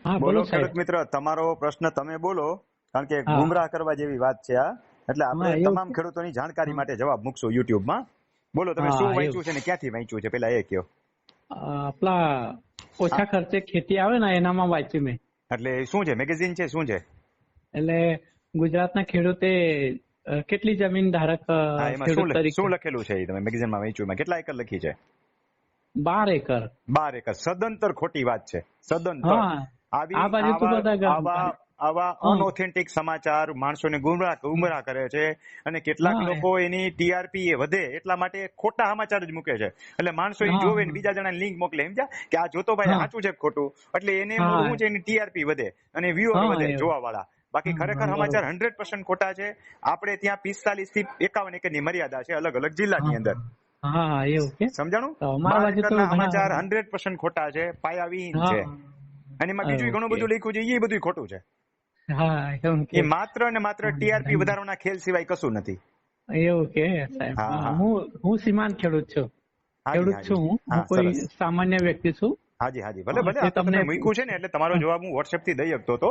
હા બોલો બોલો ખેડૂત સાહેબ. મિત્ર, તમારો પ્રશ્ન તમે બોલો, કારણ કે હા ગુમરાહ કરવા જેવી વાત છે આ. એટલે આપણે હા એવું તમામ કે? ખેડૂતોની જાણકારી હા માટે જવાબ મૂકશું યુટ્યુબમાં. બોલો, તમે શું હા, એવું. વાંચ્યું છે ને ક્યાંથી વાંચ્યું છે, પેલા એ કહો. આપલા હા, ઓછા ખર્ચે ખેતી આવે ને એનામાં વાંચ્યું મેં. એટલે શું છે, મેગેઝિન છે, શું છે? એટલે ગુજરાતના ખેડૂતે કેટલી જમીન ધારક હા, એમાં ખેડૂત તરીકે શું લખેલું છે એ તમે મેગેઝિનમાં વાંચ્યું, એમાં કેટલા એકર લખી છે? 12 એકર. 12 એકર. સદંતર ખોટી વાત છે, સદંતર. હા આવી આ બાજુ તો આવા બધા આવા આવા હા અનઓથેન્ટિક સમાચાર માણસોને ગુમરાહ કરે છે, અને કેટલાક હા લોકો એની ટીઆરપી એ વધે એટલા માટે ખોટા સમાચાર જ મૂકે છે. એટલે માણસો એને હા જોવે ને બીજા જણાને લિંક મોકલે, સમજ્યા કે આ જોતો ભાઈ હા સાચું છે કે ખોટું, એટલે એને મૂળ હા શું છે, એની ટીઆરપી વધે અને વ્યુઅર હા વધે, એવું. જોવા વાળા. બાકી હા ખરેખર બરોબર. સમાચાર 100% ખોટા છે. આપણે ત્યાં 45 થી 51 એકરની મર્યાદા છે અલગ અલગ જિલ્લાની અંદર. હા હા એવું કે? સમજાણું? તો અમારા 12 બાજુ તો એકરના ઘણા. સમાચાર 100% ખોટા છે, પાયાવિહીન હા છે. અને એમાં બીજું ઘણું ઓકે. બધું લખ્યું છે, એ બધું ખોટું છે. હા એવું એ કે? માત્ર ને માત્ર ટીઆરપી વધારવાના ખેલ સિવાય કશું નથી. એવું કે સાહેબ? હા, હા, હા, હું સીમાંત ખેડૂત છું. હાજી, ખેડૂત હાજી. છું હું. હા, હું કોઈ સરસ. સામાન્ય વ્યક્તિ છું. હાજી, હાજી. ભલે ભલે, તે આ તો તમને તમે મૂક્યું છે ને એટલે તમારો જવાબ હું WhatsApp થી દઈ શકતો હતો.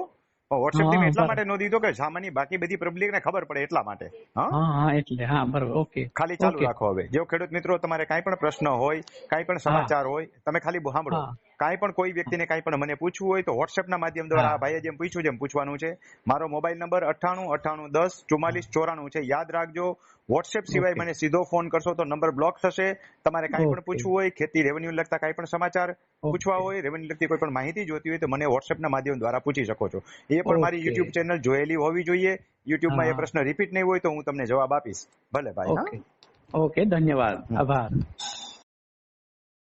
WhatsApp થી હા મેં એટલા બરોબર. માટે નો દીધો કે સામાન્ય બાકી બધી પબ્લિકને ખબર પડે એટલા માટે. હા, હા હા એટલે હા બરોબર. ઓકે. ખાલી ચાલુ ઓકે. રાખો. હવે જો ખેડૂત મિત્રો તમારે કાંઈ પણ પ્રશ્ન હોય, કાંઈ પણ હા સમાચાર હોય, તમે ખાલી સાંભળો. હા કાંઈ પણ કોઈ વ્યક્તિને કાંઈ પણ મને પૂછવું હોય તો WhatsApp ના માધ્યમ દ્વારા હા આ ભાઈએ જેમ પૂછ્યું જેમ પૂછવાનું છે. મારો મોબાઈલ નંબર 98 98 10 44 94 છે, યાદ રાખજો. WhatsApp સિવાય ઓકે. મને સીધો ફોન કરશો તો નંબર બ્લોક થશે. તમારે કાંઈ પણ ઓકે. પૂછવું હોય, ખેતી રેવન્યુ લગતા કાંઈ પણ સમાચાર પૂછવા ઓકે. હોય, રેવન્યુ લગતી કોઈ પણ માહિતી જોતી હોય તો મને WhatsApp ના માધ્યમ દ્વારા પૂછી શકો છો. એ પણ મારી ઓકે. YouTube ચેનલ જોયેલી હોવી જોઈએ. યુટ્યુબમાં એ હા પ્રશ્ન રિપીટ નહીં હોય તો હું તમને જવાબ આપીશ. ભલે ભાઈ. હા. ઓકે. ઓકે ધન્યવાદ. આભાર.